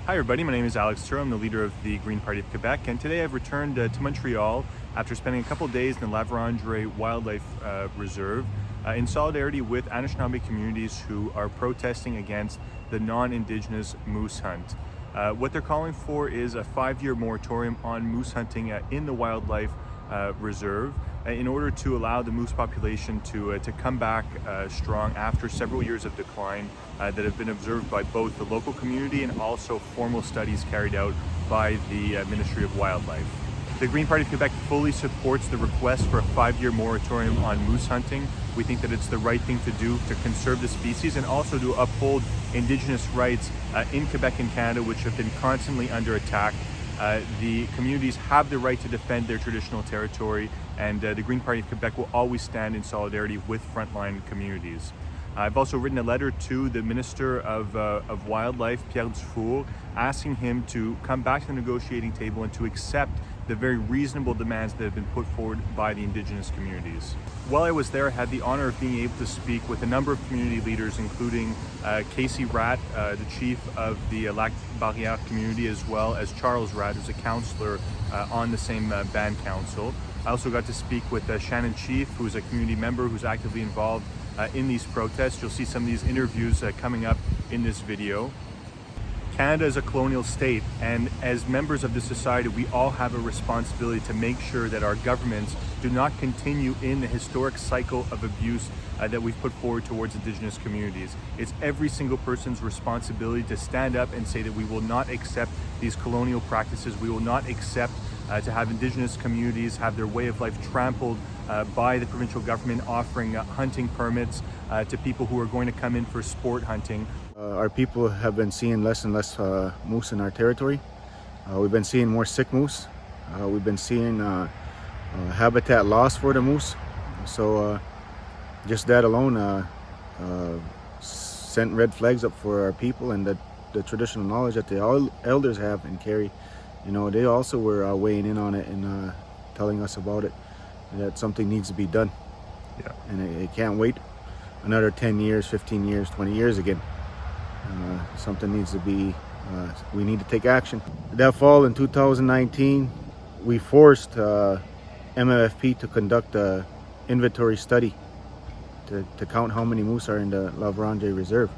Hi everybody, my name is Alex Tyrrell. I'm the leader of the Green Party of Quebec, and today I've returned to Montreal after spending a couple of days in the Lac Barrière Wildlife Reserve in solidarity with Anishinaabe communities who are protesting against the non-Indigenous moose hunt. What they're calling for is a 5-year moratorium on moose hunting in the wildlife reserve in order to allow the moose population to come back strong after several years of decline that have been observed by both the local community and also formal studies carried out by the Ministry of Wildlife. The Green Party of Quebec fully supports the request for a 5-year moratorium on moose hunting. We think that it's the right thing to do to conserve the species and also to uphold Indigenous rights in Quebec and Canada, which have been constantly under attack. The communities have the right to defend their traditional territory, and the Green Party of Quebec will always stand in solidarity with frontline communities. I've also written a letter to the Minister of Wildlife, Pierre Dufour, asking him to come back to the negotiating table and to accept the very reasonable demands that have been put forward by the Indigenous communities. While I was there, I had the honor of being able to speak with a number of community leaders, including Charles Ratt, the chief of the Lac Barrière community, as well as Charles Ratt, who's a councillor on the same band council. I also got to speak with Shannon Chief, who's a community member who's actively involved in these protests. You'll see some of these interviews coming up in this video. Canada is a colonial state, and as members of the society, we all have a responsibility to make sure that our governments do not continue in the historic cycle of abuse that we've put forward towards Indigenous communities. It's every single person's responsibility to stand up and say that we will not accept these colonial practices. We will not accept to have Indigenous communities have their way of life trampled by the provincial government offering hunting permits to people who are going to come in for sport hunting. Our people have been seeing less and less moose in our territory. We've been seeing more sick moose. We've been seeing habitat loss for the moose. So just that alone sent red flags up for our people, and the traditional knowledge that the elders have and carry. You know, they also were weighing in on it and telling us about it, that something needs to be done. Yeah. And it can't wait another 10 years, 15 years, 20 years again. Something needs to be, we need to take action. That fall in 2019, we forced MFP to conduct an inventory study to count how many moose are in the Lac Barrière Reserve.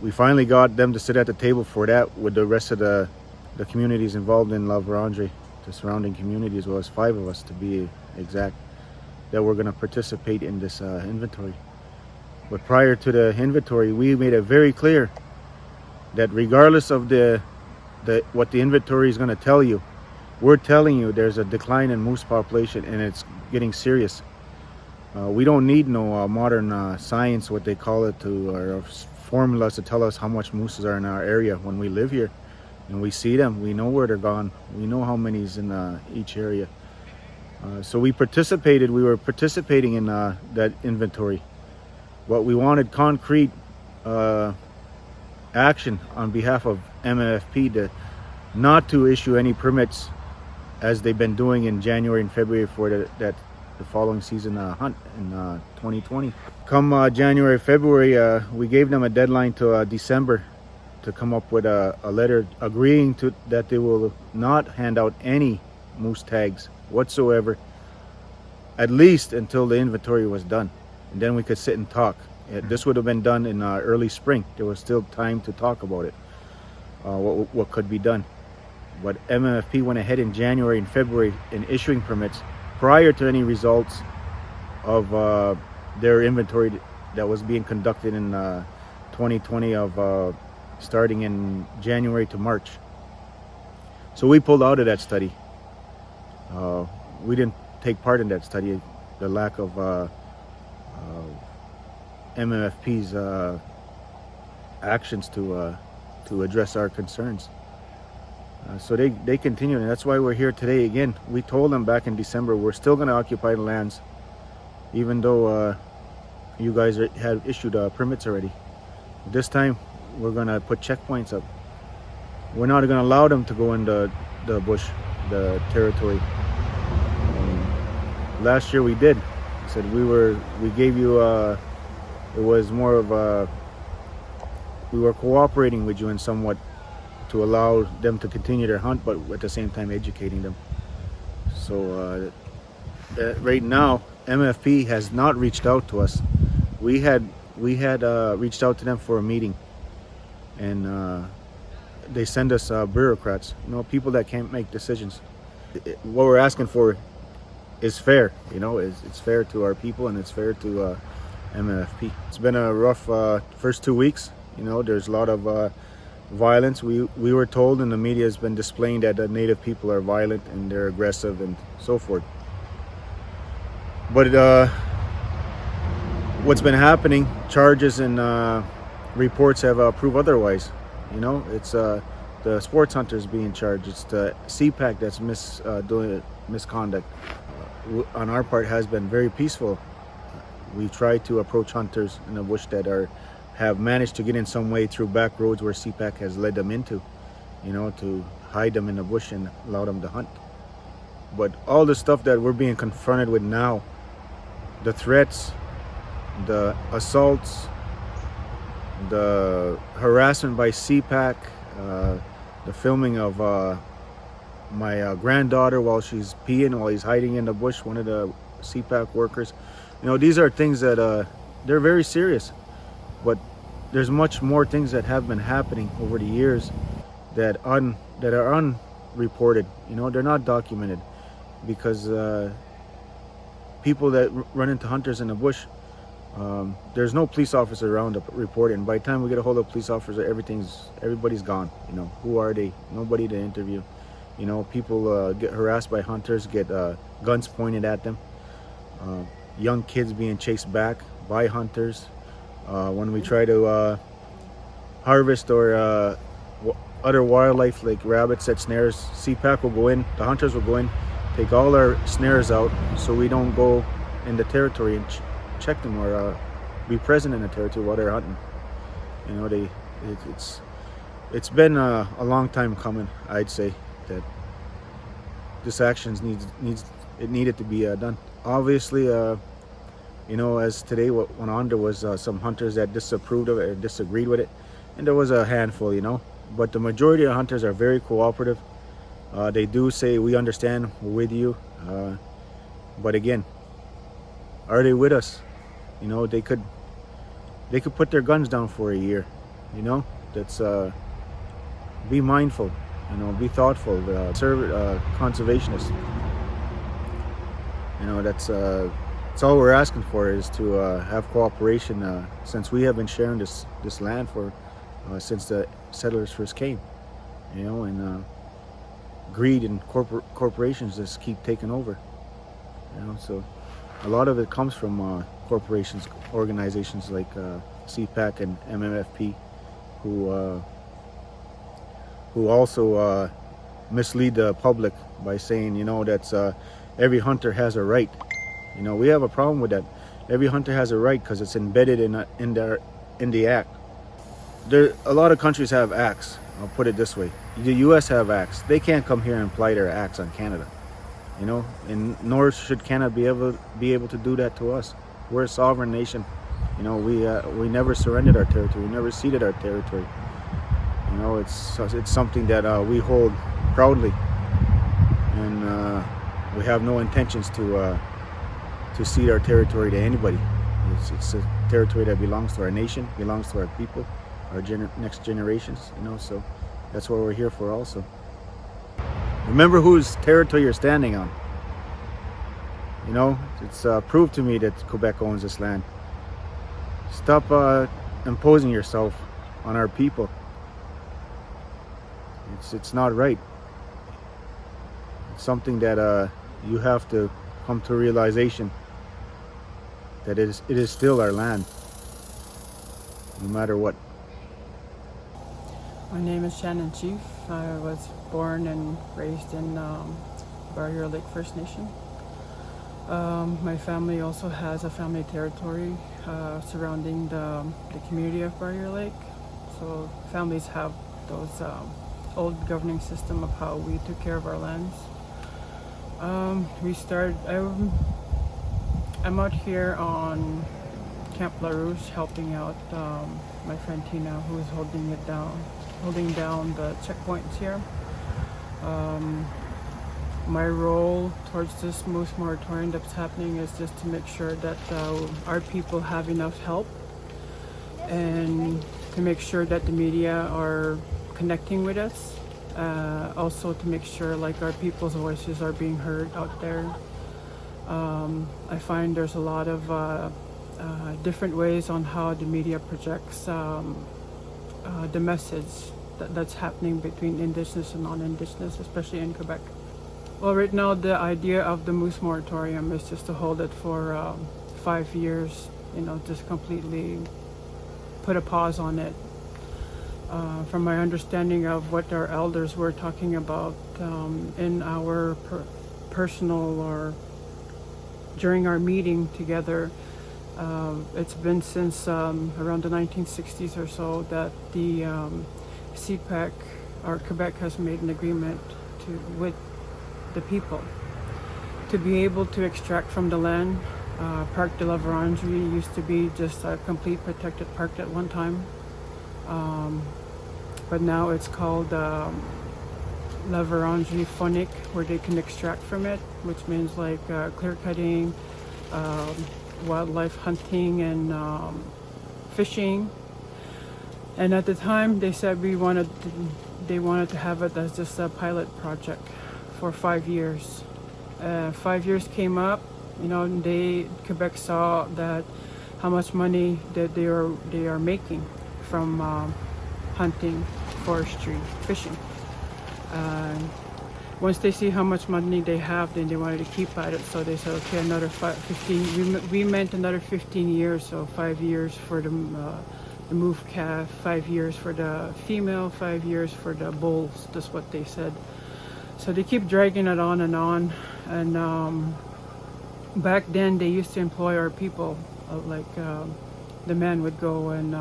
We finally got them to sit at the table for that with the rest of the communities involved in Lac Barrière, the surrounding community, as well as 5 of us to be exact, that we're going to participate in this inventory. But prior to the inventory, we made it very clear that regardless of what the inventory is going to tell you, we're telling you there's a decline in moose population and it's getting serious. We don't need no modern science, what they call it, or formulas to tell us how much mooses are in our area. When we live here and we see them, we know where they're gone. We know how many is in each area. So we were participating in that inventory. But we wanted concrete action on behalf of MFP not to issue any permits as they've been doing in January and February for the following season hunt in 2020. Come January, February, we gave them a deadline to December to come up with a letter agreeing that they will not hand out any moose tags whatsoever, at least until the inventory was done. And then we could sit and talk. This would have been done in early spring. There was still time to talk about it, what could be done. But MFP went ahead in January and February in issuing permits prior to any results of their inventory that was being conducted in 2020 of starting in January to March. So we pulled out of that study. We didn't take part in that study. The lack of MFP's actions to address our concerns. So they continued, and that's why we're here today again. We told them back in December we're still going to occupy the lands, even though you guys had issued permits already. This time we're going to put checkpoints up. We're not going to allow them to go in the bush, the territory. Last year we did. I said we gave you it was more of we were cooperating with you in somewhat to allow them to continue their hunt, but at the same time educating them. So right now, MFP has not reached out to us. We had reached out to them for a meeting, and they send us bureaucrats, people that can't make decisions. What we're asking for is fair, it's fair to our people, and it's fair to MFP. It's been a rough first 2 weeks. There's a lot of violence. We were told, and the media has been displaying, that the Native people are violent and they're aggressive and so forth. But what's been happening, charges and reports have proved otherwise. It's the sports hunters being charged. It's the CPAC that's doing misconduct. On our part, has been very peaceful. We try to approach hunters in the bush that have managed to get in some way through back roads where CPAC has led them into, to hide them in the bush and allow them to hunt. But all the stuff that we're being confronted with now, the threats, the assaults, the harassment by CPAC, the filming of my granddaughter while she's peeing, while he's hiding in the bush, one of the CPAC workers. These are things that they're very serious. But there's much more things that have been happening over the years that are unreported. They're not documented, because people that run into hunters in the bush, there's no police officer around to report it. And by the time we get a hold of a police officer, everybody's gone. Who are they? Nobody to interview. People get harassed by hunters, get guns pointed at them. Young kids being chased back by hunters. When we try to harvest or other wildlife like rabbits at snares, CPAC will go in, the hunters will go in, take all our snares out so we don't go in the territory and check them or be present in the territory while they're hunting. It's been a long time coming. I'd say that this action needed to be done. Obviously, as today what went on, there was some hunters that disapproved of it or disagreed with it, and there was a handful, but the majority of hunters are very cooperative. They do say, we understand, we're with you, but again, are they with us? They could put their guns down for a year. That's be mindful, be thoughtful, serve conservationists. That's all we're asking for, is to have cooperation, since we have been sharing this land for since the settlers first came, and greed and corporations just keep taking over, so a lot of it comes from corporations, organizations like CPAC and MMFP, who also mislead the public by saying, that's every hunter has a right. We have a problem with that. Every hunter has a right because it's embedded in the act. A lot of countries have acts. I'll put it this way: the U.S. have acts. They can't come here and apply their acts on Canada, and nor should Canada be able to do that to us. We're a sovereign nation. We never surrendered our territory. We never ceded our territory. It's something that we hold proudly, and we have no intentions to cede our territory to anybody. It's a territory that belongs to our nation, belongs to our people, our next generations. So that's what we're here for. Also, remember whose territory you're standing on. It's proved to me that Quebec owns this land. Stop imposing yourself on our people. It's not right. It's something that you have to come to a realization that it is still our land, no matter what. My name is Shannon Chief. I was born and raised in Barrière Lake First Nation. My family also has a family territory surrounding the community of Barrière Lake. So families have those old governing system of how we took care of our lands. I'm out here on Camp La Rouge helping out my friend Tina, who is holding it down, holding down the checkpoints here. My role towards this moose moratorium that's happening is just to make sure that our people have enough help, and to make sure that the media are connecting with us. Also to make sure like our people's voices are being heard out there. I find there's a lot of different ways on how the media projects the message that's happening between Indigenous and non-Indigenous, especially in Quebec. Well, right now the idea of the moose moratorium is just to hold it for 5 years, just completely put a pause on it. From my understanding of what our elders were talking about in our personal or during our meeting together, it's been since around the 1960s or so that the CPEC or Quebec has made an agreement with the people to be able to extract from the land. Parc de la Vérendrye used to be just a complete protected park at one time, but now it's called La Vérendrye Phonique, where they can extract from it, which means like clear cutting, wildlife hunting, and fishing. And at the time they said they wanted to have it as just a pilot project for 5 years. 5 years came up, and Quebec saw that how much money that they are making from hunting, forestry, fishing. Once they see how much money they have, then they wanted to keep at it. So they said, okay, another 15. We meant another 15 years. So 5 years for the move calf, 5 years for the female, 5 years for the bulls. That's what they said. So they keep dragging it on. And back then they used to employ our people, the men would go and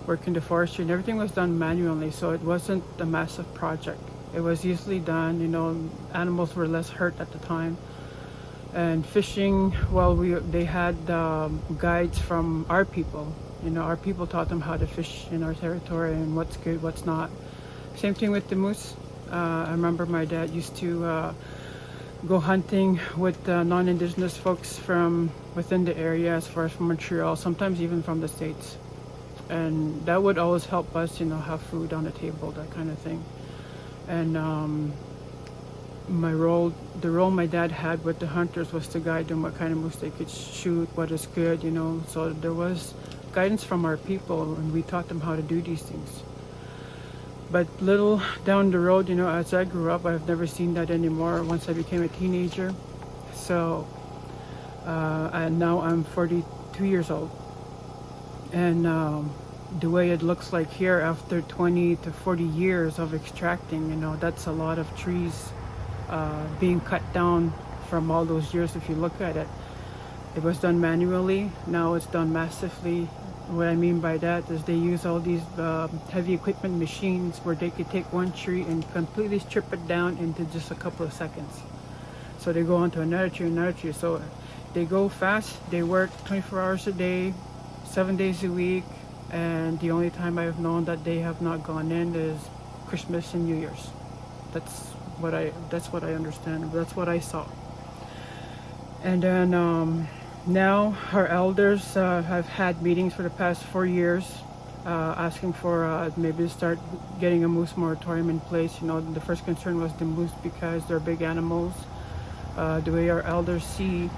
work in the forestry, and everything was done manually. So it wasn't a massive project. It was easily done. Animals were less hurt at the time. And fishing, well, they had guides from our people. Our people taught them how to fish in our territory and what's good, what's not. Same thing with the moose. I remember my dad used to go hunting with non-Indigenous folks from within the area, as far as from Montreal, sometimes even from the States. And that would always help us, have food on the table, that kind of thing. And the role my dad had with the hunters was to guide them what kind of moose they could shoot, what is good, So there was guidance from our people, and we taught them how to do these things. But little down the road, as I grew up, I've never seen that anymore once I became a teenager. So, and now I'm 42 years old. And the way it looks like here after 20 to 40 years of extracting, that's a lot of trees being cut down from all those years. If you look at it, it was done manually. Now it's done massively. What I mean by that is they use all these heavy equipment machines where they could take one tree and completely strip it down into just a couple of seconds. So they go on to another tree. So they go fast. They work 24 hours a day, 7 days a week. And the only time I've known that they have not gone in is Christmas and New Year's. That's what I understand. That's what I saw. And then now our elders have had meetings for the past 4 years, asking for maybe to start getting a moose moratorium in place. The first concern was the moose because they're big animals. The way our elders see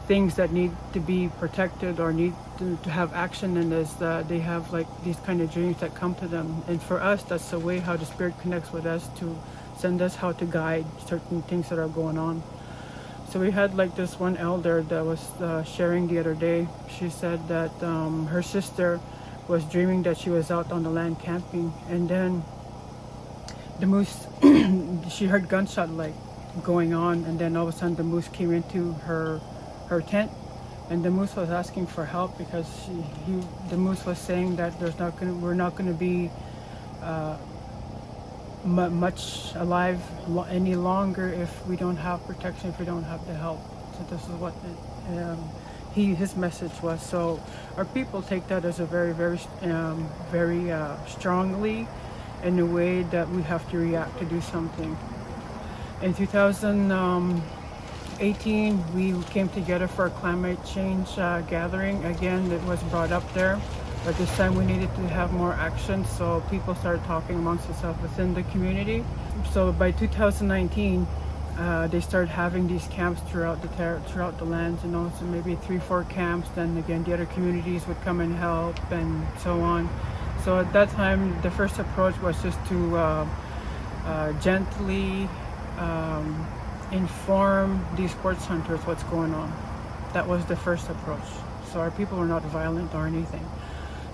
things that need to be protected or need to have action in this, they have like these kind of dreams that come to them. And for us, that's the way how the spirit connects with us to send us how to guide certain things that are going on. So we had like this one elder that was sharing the other day. She said that her sister was dreaming that she was out on the land camping, and then the moose, she heard gunshot like going on, and then all of a sudden the moose came into her tent, and the moose was asking for help because the moose was saying that we're not going to be much alive any longer if we don't have protection, if we don't have the help. So this is what his message was. So our people take that as a very, very, very strongly, in a way that we have to react to do something. In 2018, we came together for a climate change gathering. Again, it was brought up there, but this time we needed to have more action, so people started talking amongst themselves within the community. So by 2019, they started having these camps throughout the land, you know, so maybe 3-4 camps. Then again, the other communities would come and help, and so on. So at that time, the first approach was just to gently inform these sports hunters what's going on. That was the first approach. So our people were not violent or anything.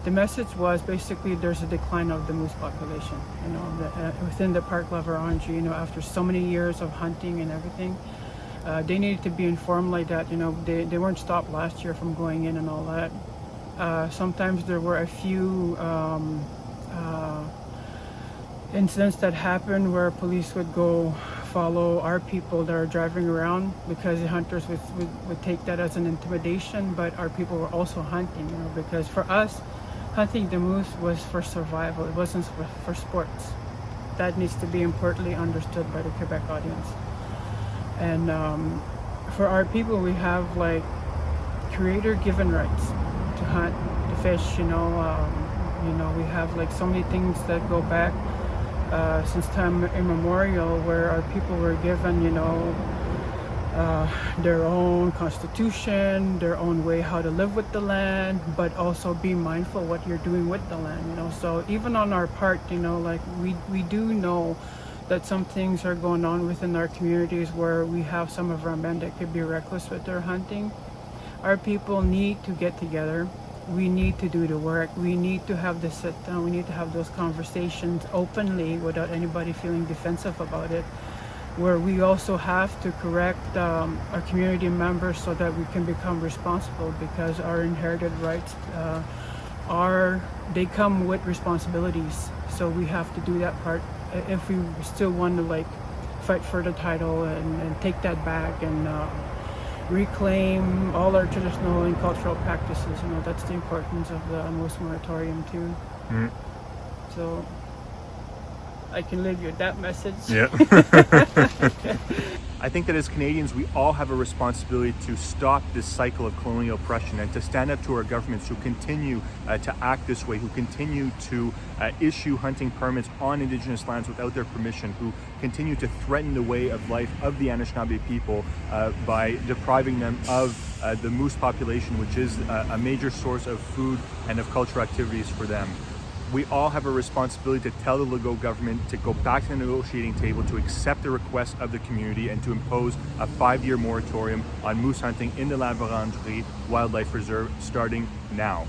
The message was basically there's a decline of the moose population, you know, within the Parc La Vérendrye, you know, after so many years of hunting and everything. They needed to be informed like that, you know, they weren't stopped last year from going in and all that. Sometimes there were a few incidents that happened where police would go follow our people that are driving around, because the hunters would take that as an intimidation, but our people were also hunting, you know, because for us, hunting the moose was for survival. It wasn't for sports. That needs to be importantly understood by the Quebec audience. And for our people, we have like creator given rights to hunt, to fish, you know, we have like so many things that go back since time immemorial, where our people were given, you know, their own constitution, their own way how to live with the land, but also be mindful what you're doing with the land, you know. So even on our part, you know, like we do know that some things are going on within our communities where we have some of our men that could be reckless with their hunting. Our people need to get together. We need to do the work. We need to have the sit down. We need to have those conversations openly without anybody feeling defensive about it, where we also have to correct our community members so that we can become responsible, because our inherited rights they come with responsibilities. So we have to do that part if we still want to like fight for the title and take that back and reclaim all our traditional and cultural practices. You know, that's the importance of the moose moratorium too. Mm. So I can leave you that message. Yeah. I think that as Canadians, we all have a responsibility to stop this cycle of colonial oppression and to stand up to our governments who continue to act this way, who continue to issue hunting permits on Indigenous lands without their permission, who continue to threaten the way of life of the Anishinaabe people by depriving them of the moose population, which is a major source of food and of cultural activities for them. We all have a responsibility to tell the Legault government to go back to the negotiating table, to accept the request of the community, and to impose a 5-year moratorium on moose hunting in the Lac Barrière Wildlife Reserve starting now.